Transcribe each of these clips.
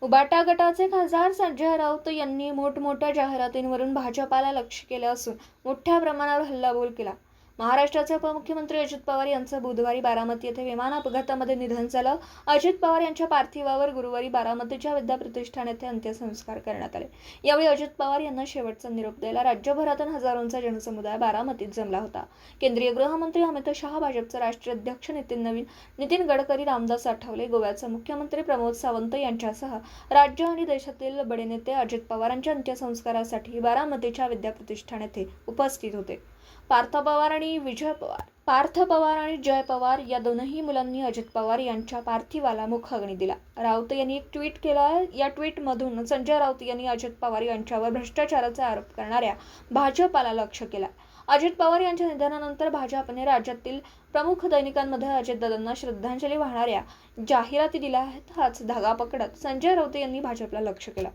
उबाटा गटाचे खासदार संजय राऊत यांनी मोठमोठ्या जाहिरातींवरून भाजपाला लक्ष्य केले असून मोठ्या प्रमाणावर हल्लाबोल केला। महाराष्ट्राचे उपमुख्यमंत्री अजित पवार यांचं बुधवारी बारामती येथे विमान अपघातामध्ये निधन झालं। अजित पवार यांच्या पार्थिवावर गुरुवारी बारामतीच्या विद्याप्रतिष्ठान येथे अंत्यसंस्कार करण्यात आले। यावेळी अजित पवार यांना शेवटचा निरोप द्यायला राज्यभरातून हजारोंचा जनसमुदाय बारामतीत जमला होता। केंद्रीय गृहमंत्री अमित शहा, भाजपचे राष्ट्रीय अध्यक्ष नितीन गडकरी, रामदास आठवले, गोव्याचे मुख्यमंत्री प्रमोद सावंत यांच्यासह राज्य आणि देशातील बडे नेते अजित पवारांच्या अंत्यसंस्कारासाठी बारामतीच्या विद्याप्रतिष्ठान येथे उपस्थित होते। पार्थ पवार आणि जय पवार या दोनही मुलांनी अजित पवार यांच्या पार्थिवाला मुखाग्नी दिला। राऊत यांनी एक ट्विट केलं। या ट्विटमधून संजय राऊत यांनी अजित पवार यांच्यावर भ्रष्टाचाराचा आरोप करणाऱ्या भाजपाला लक्ष्य केलं। अजित पवार यांच्या निधनानंतर भाजपने राज्यातील प्रमुख दैनिकांमध्ये अजितदादांना श्रद्धांजली वाहणाऱ्या जाहिराती दिल्या आहेत। हाच धागा पकडत संजय राऊत यांनी भाजपला लक्ष्य केलं।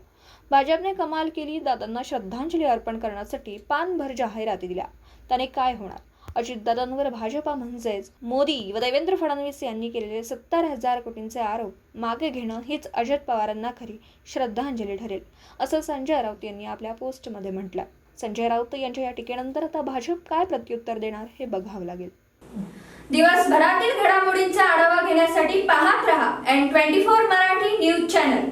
भाजपने कमाल केली, दादांना श्रद्धांजली अर्पण करण्यासाठी पानभर जाहिराती दिल्या। त्याने काय होणार? अजितदादांवर भाजपा म्हणजेच मोदी व देवेंद्र फडणवीस यांनी केलेले 70,000 कोटींचे आरोप मागे घेणं हीच अजित पवारांना खरी श्रद्धांजली ठरेल, असं संजय राऊत यांनी आपल्या पोस्टमध्ये म्हटलं। संजय राऊत यांच्या या टीकेनंतर आता भाजप काय प्रत्युत्तर देणार हे बघावं लागेल। दिवसभरातील घडामोडींचा आढावा घेण्यासाठी पाहत रहा N24 मराठी न्यूज चॅनल।